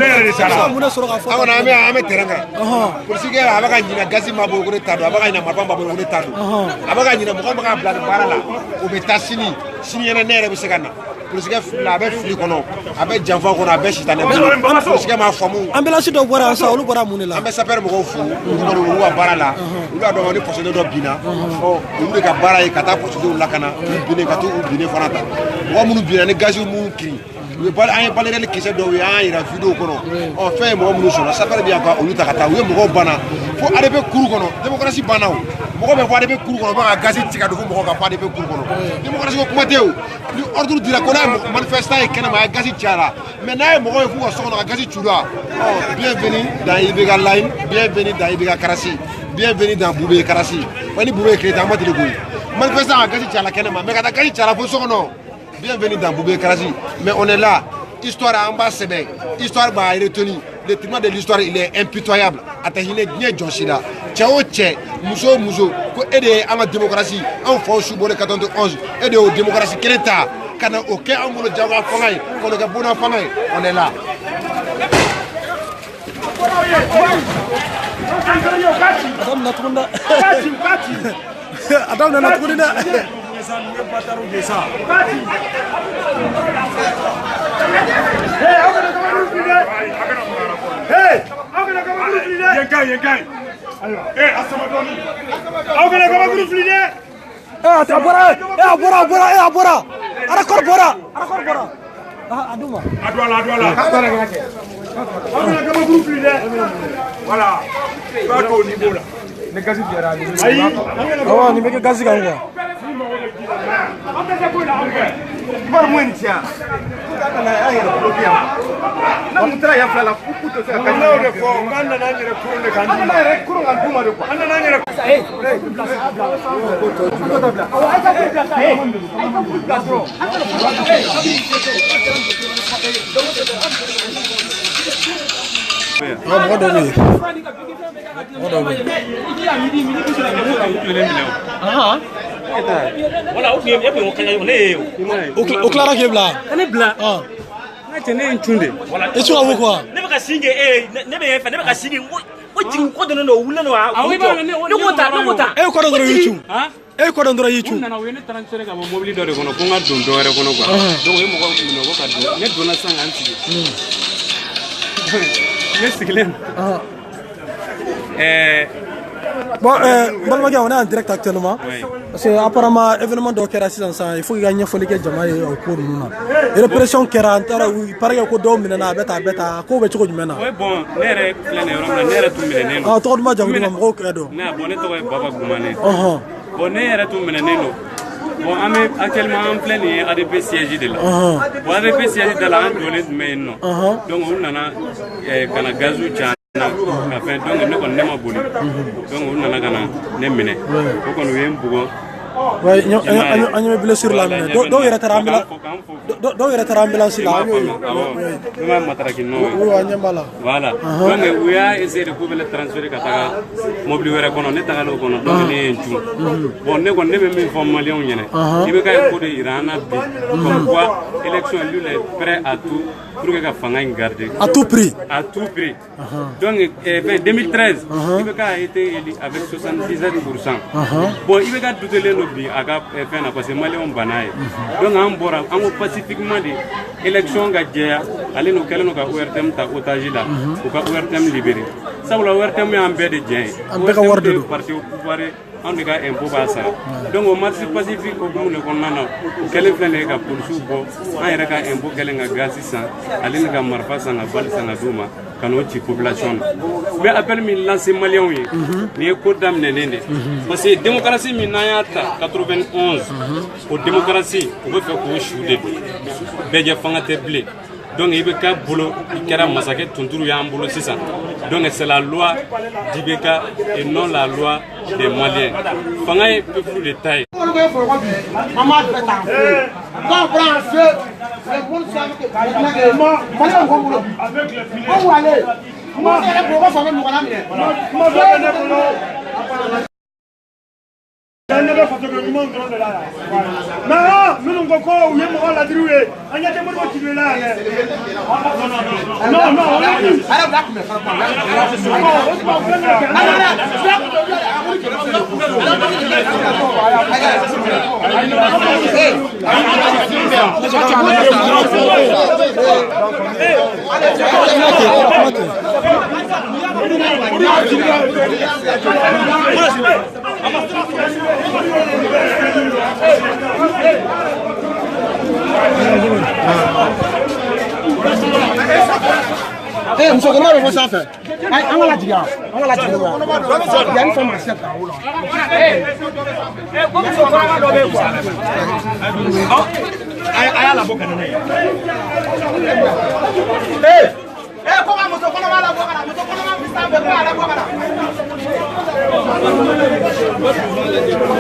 An ye balere kisɛ dɔw ye an yɛrɛ vidéo kɔnɔ ɔ fɛn ye mɔgɔ minnu sɔnna sapɛrɛ bɛ yan ka olu ta ka taa u ye mɔgɔw banna fo ADP kuru kɔnɔ démocratie banna o mɔgɔ bɛ fɔ ADP kuru kɔnɔ u bɛ ka gazi tigɛ ka dogo mɔgɔ ka fɔ ADP kuru kɔnɔ démocratie ko kuma tɛ o ni ordre dira ko n'a ye manifestant ye kɛnɛma a ye gazi cayara mais n'a ye mɔgɔ ye f'u ka so kɔnɔ ka gazi cu la bienvenue dans Ibeka Line, bienvenue dans Ibeka Karassi, bienvenue dans Boubé Karassi wa ni Boubé Keita an ma deli ko ye manifestant ka gazi cayara kɛnɛma mais ka taa gazi cayara fo so kɔnɔ. Bienvenue dans Boubé Karassi. Mais on est là. Histoire en bas, c'est bien. Histoire va retenir. Le traitement de l'histoire, il est impitoyable. Attendez, bien Johnsida. Tchao, tché, Mousso, Mousso. Pour aider à la démocratie, on fait au Choubole 91. Aider aux démocraties. Quel état? Quand aucun amour de Djawa Fangaï, qu'on a bon Fangaï, on est là. Adam Natunda. Voilà. Au niveau là. Ah, ni meke gazi kanga. Por muito já. Não mutra ya fala puto se ka. Não de fo, nganda na nyere kuru ne kan. Nganda na kuru kan kuma de ko. Nganda na nyere. Eh, O clara que bla. Kane bla. c'est né Tchunde. Et tu as quoi? Ne pas signer ne pas signer. O jigin ko de no wula no a. Oui ba ne wota. E ko do yichu. Hein? E ko do yichu. Na we ne transfert ka mobile do kono ko nga don do re kono quoi. Donc e mo ko no ko ka do. Ne dona sang anti. Ne siglen. Bon, on est en direct actuellement. Parce que apparemment, événement de Kerassi, il faut gagner les Jamaï au cours de nous. Et la pression qui est en train de parler au cours de Mina, bêta, quoi veut-tu que tu mènes? Oui, bon, n'est tout mené. Ah, toi, tu m'as dit que tu m'as dit que tu m'as dit que bon, n'est tout mené. Bon, actuellement en plein ADP siège de là. Bon, ADP siège de là, on est maintenant. Donc, on a un gazou tchan. Enfin, donc, nous connaissons beaucoup. Donc, on a un mené. Donc, on est un peu. Oui, on est blessé sur la main. Donc, il y a un ambulance là. Voilà. Donc, on a essayé de couper le transfert de mobile. Bon, nous avons même informé les gens. Il y a un peu d'Iran. Comme quoi, l'élection est prêt à tout pour que la famille garde. À tout prix. À tout prix. Donc, en 2013, il a été élu avec 77%. Bon, il a tout le parce que Mali on banaye donc on pacifiquement dit élection gagea aller nous quel nous ka ORTM ta otage là ou ka ORTM libéré ça vous la ORTM en bé de bien parti au pouvoir on diga impôt ça donc au marché pacifique au bout le connana quel plan les ka pour bo on ira ka impôt quel nga gaz ça aller nga marfa ça nga bal ça nga duma kanoti population mais appel mi lancer malien yi ni ko dam nenene parce que démocratie mi nayata 91 pour démocratie on veut faire ko choude beje fangate blé donc il veut ka bolo ikera masake tunturu ya mbolo c'est ça donc c'est la loi d'Ibeka et non la loi des Maliens fanga est peu plus de taille Eh, monsieur, comment vous faites ça? On va la dire. On va la dire. Il y a une femme assiette là.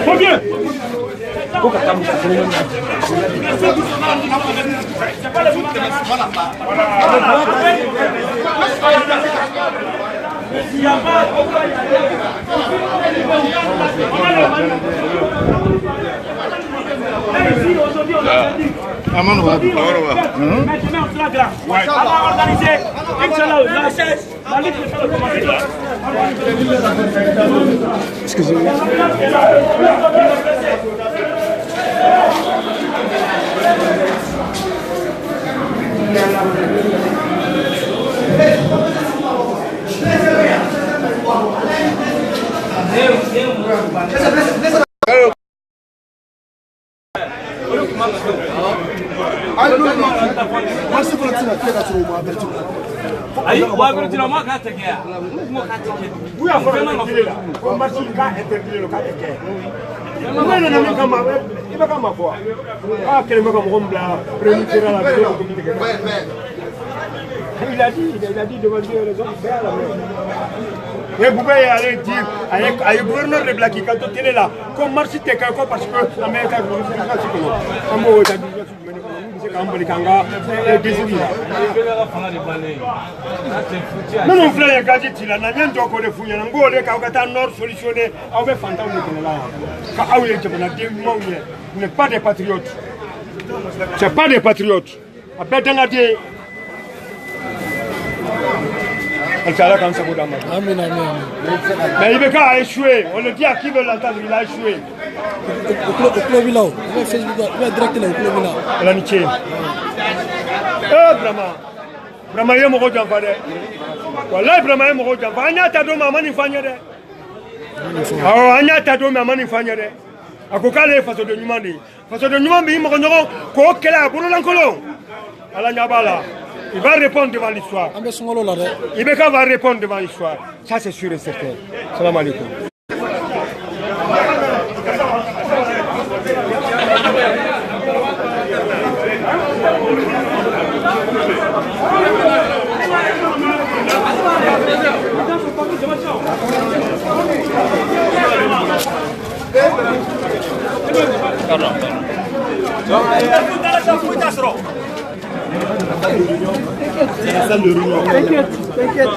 Combien? Maintenant, on sera grand. On va organiser, Inch'Allah, la chaise, la lutte de commencer. Excusez-moi. Ayi, wa avertir la moi quand tu es. Oui, on va intervenir là. On va intervenir le cas de guerre. Il va comme ma foi. Ah, quel est comme Rombla, président de la vidéo comité. Il a dit devant Dieu les autres. Et vous pouvez aller dire à le gouverneur de Blaki quand tu es là, comme marche tes cacots parce que l'Amérique a voulu faire ça. Comme vous avez dit, non, non, frère, il y a gadget, il a rien de quoi de fouiller. On va aller à Nord solutionner. On va faire vous n'êtes pas des patriotes. C'est pas des patriotes. Inch'Allah, quand ça vous donne. Amen, amen. Mais Ibeka a échoué. On le dit à qui veut l'entendre, il a échoué. Au club là, il va Facebook, il va direct là au club là. L'amitié. Vraiment. Vraiment, il y a mon rôle d'enfant. Voilà, vraiment, il y a mon rôle d'enfant. Il y a ta dome à manifester. Ah, il y a ta dome à manifester. A ko k'ale ye faso de ɲuman de ye faso de ɲuman b'i mɔgɔ ɲɔgɔn k'o kɛlɛ a bololankolon ala ɲɛ b'a la il va répondre devant l'histoire an bɛ sunkalo la dɛ Ibeka va répondre devant l'histoire ça c'est sûr et certain salam alaikum T'inquiète.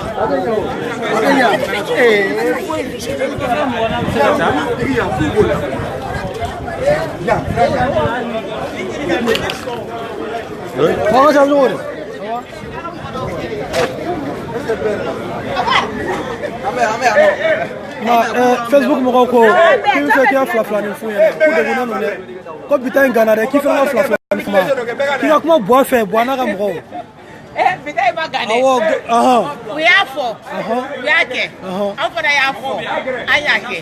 Facebook mɔgɔw ko k'i bɛ fɛ k'i ka fila ni f'u ɲɛna k'u degunnen don dɛ ko bi ta in gana dɛ k'i fana ka fila ni kuma k'i ka kuma bɔ a fɛ bɔ a n'a ka mɔgɔw. Bita in ma gane. U y'a fɔ u y'a kɛ an fana y'a fɔ an y'a kɛ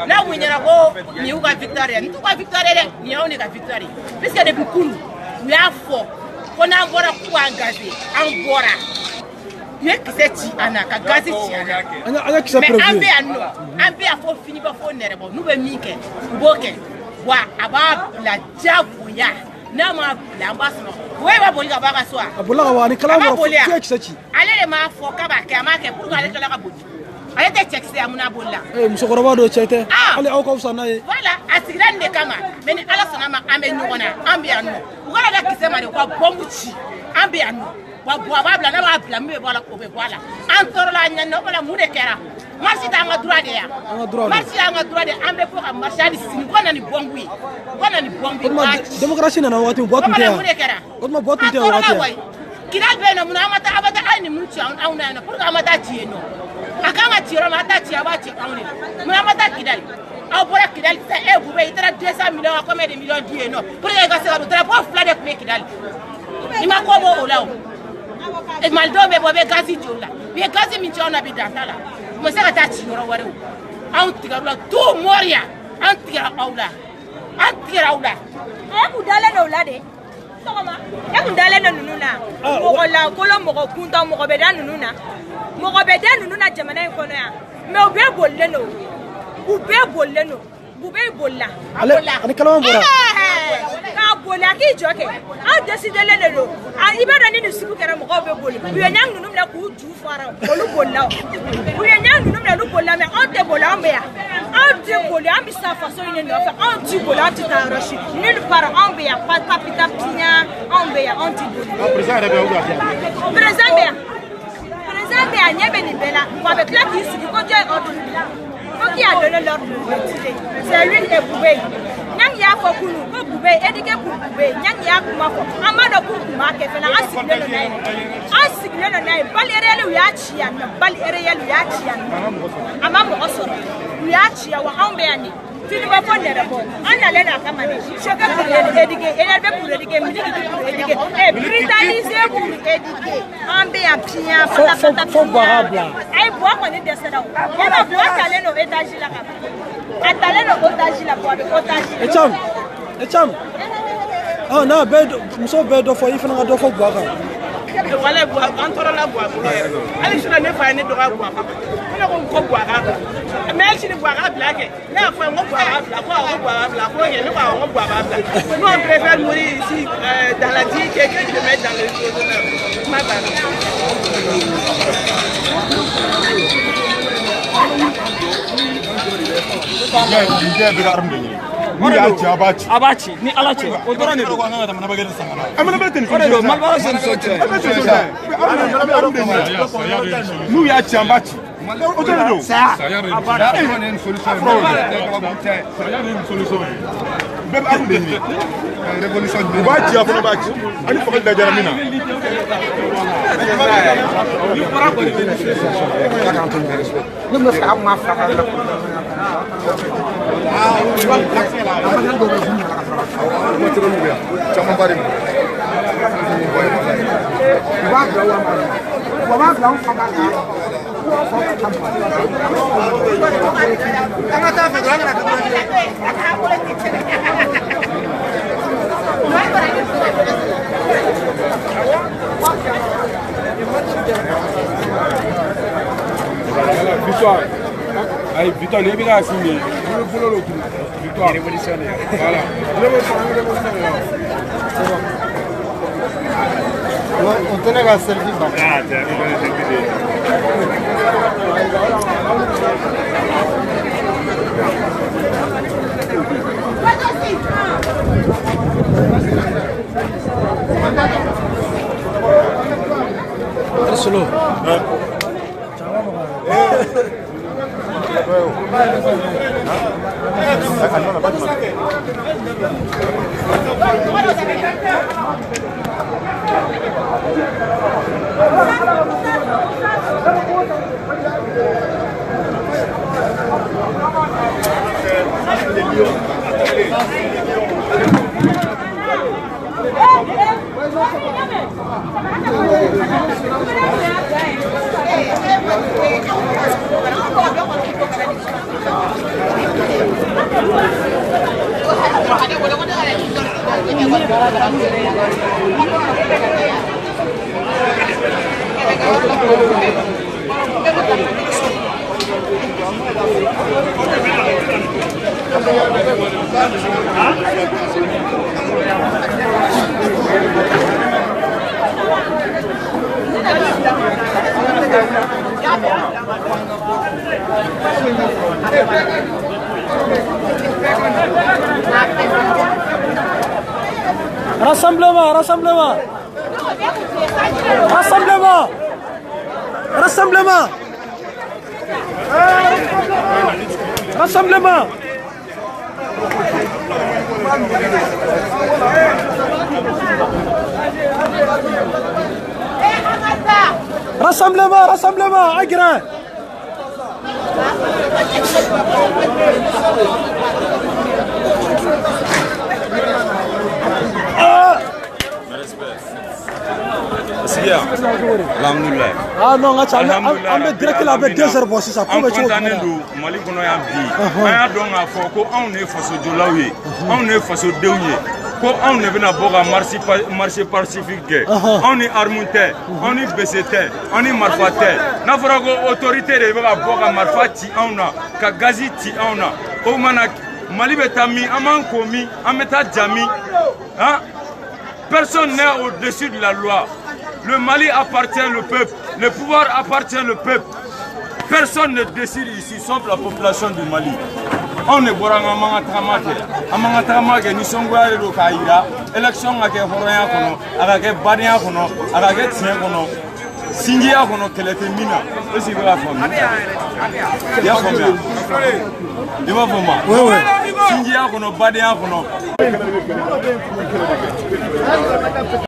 n'a kun ɲɛna ko nin y'u ka victoire ye nin t'u ka victoire ye dɛ nin y'anw de ka victoire ye puisque depuis kunu u y'a fɔ ko n'an bɔra k'u engagé an bɔra. U ye kisɛ ci an na ka gazi ci an na mais an bɛ yan nɔ an bɛ yan fo fini ba fo nɛrɛbɔ n'u bɛ min kɛ u b'o kɛ wa a b'a bila diyagoya n'a m'a bila an b'a sɔrɔ o ye b'a boli ka bɔ a ka so wa a bolila ka bɔ ani kalan kɔrɔ fo kisɛ ci ale de m'a fɔ k'a b'a kɛ a m'a kɛ pour que ale tila ka boli ale tɛ cɛ kisɛ ye mun na bolila musokɔrɔba dɔ cɛ tɛ hali aw ka fisa n'a ye voilà a sigira nin de kama mais ni ala sɔnna ma an bɛ ɲɔgɔn na an bɛ yan nɔ u kana da kisɛ ma de u ka bɔnbu ci an bɛ yan nɔ wa a b'a bila n'a b'a bila min bɛ bɔ a la o bɛ bɔ a la an tɔɔrɔla a ɲɛna o fana mun de kɛra marche t'an ka droit de yan marche y'an ka droit de an bɛ fɔ ka marche hali sini ko na ni bɔnbu ye ko na ni bɔnbu ye k'a ci démocratie nana waati min bɔ tun tɛ yan mun de kɛra o tuma bɔ tun tɛ yan waati yan Kidal bɛ yen nɔ mun na an ma taa hali ni mun ci anw na yan nɔ pour que an ma taa ci yen nɔ a kan ka ci yɔrɔ min a taa ci a b'a ci anw de la mun an ma taa Kidal aw bɔra Kidal sisan Bube i taara 200 millions combien de millions di yen nɔ pour que i ka se ka don drapeau fila de tun bɛ Kidal i ma ko bɔ o la o malidenw bɛ bɔ i bɛ gazi ci o la u ye gazi min ci anw na bi dan t'a la u ma se ka taa ci yɔrɔ wɛrɛ o anw tigɛra u la tout mort yan an tigɛra aw la an tigɛra aw la e kun dalen don o la de e kun dalen don ninnu na mɔgɔ lankolon mɔgɔ kuntan mɔgɔ bɛ da ninnu na mɔgɔ bɛ da ninnu na jamana in kɔnɔ yan mais u bɛɛ bolilen don u bɛɛ bolilen don Bube bolila ani kalama bɔra k'a boli a k'i jɔ kɛ aw décidelen de don i b'a dɔn ni nin sugu kɛra mɔgɔw bɛ boli u ye ɲang ninnu minɛ k'u ju fara olu bolila u ye ɲang ninnu minɛ olu bolila mais anw tɛ boli anw bɛ yan anw tɛ boli an bɛ sa faso in de nɔfɛ anw tɛ boli anw tɛ taa yɔrɔ si nulle part anw bɛ yan papita piɲa anw bɛ yan anw tɛ boli président yɛrɛ bɛ yan président bɛ yan a ɲɛ bɛ nin bɛɛ la wa a bɛ tila k'i sigi ko jɔn ye ordre bila ko qui a donné l'ordre de retirer c'est lui et Bube Nyang y'a fɔ kunu ko Bube éduqué pour Bube Nyang y'a kuma fɔ an b'a dɔn k'u kun b'a kɛ fana an sigilen don n'a ye an sigilen don n'a ye bali réel u y'a ci yan nɔ bali réel u y'a ci yan nɔ a ma mɔgɔ sɔrɔ u y'a ci yan wa anw bɛ yan de Tinubu fɔ nɛrɛ bɔ an nalen n'a kama de chauffeur pour éduquer énervé pour éduquer militaire pour éduquer et brutalisé pour éduquer an bɛ yan piyan fatafata piyan ayi buwa kɔni dɛsɛra o yala buwa talen don étage la ka ban a talen don otage la buwa bɛ otage la. Echam n'a bɛɛ muso bɛɛ dɔ fɔ i fana ka dɔ fɔ buwa kan. Wala buwa an tɔɔrɔ la buwa bolo yɛrɛ hali sini ne fa ye ne dɔgɔya buwa kan ne ko n ko buwa kan mais hali sini buwa kan bila kɛ ne y'a fɔ n ko buwa kan bila ko awɔ buwa kan bila ko ne ko awɔ n ko buwa kan bila nous on préfère mourir ici dans la dignité que de mettre dans le choses ma banne. Ni y'a ci a b'a ci. A b'a ci ni Ala cɛ o dɔrɔn de don. An ka jamana bɛ kɛ sangana. An bɛ tɛ nin o de don Maliba ka nisɔndiya. N'u y'a ci an b'a ci. Victoire. Allez, victoire, les gars, signé. Victoire révolutionnaire. Voilà. On tenait la selfie. Ah, t'es un Solo. Rassemblement, rassemblement. Rassemblement. Rassemblement. Rassemblement. Rassemblement, rassemblement, Agra. Alhamdulillah. Ah non, on est direct là avec 2 heures pour ça. On condamne du Mali kono ya bi. Aya don a fo ko on est faso jolawi. On est faso dewye. Ko on est venu boga marché pacifique. On est armunté, on est besete, on est marfaté. Na fora ko autorité de boga marfati ona, ka gaziti ona. O mana Mali betami aman komi, ameta jami. Hein? Personne n'est au-dessus de la loi. Le Mali appartient au peuple. Le pouvoir appartient au peuple. Personne ne décide ici, sauf la population du Mali. On est boranga mangatramake. Amangatramake ni songware do kaira. Élection ake horoya kono, agake bania kono, agake tien kono. Singia kono kelete mina. Esi vera fami. Ya fami. Dima fama. Ouais. Singia kono bania kono.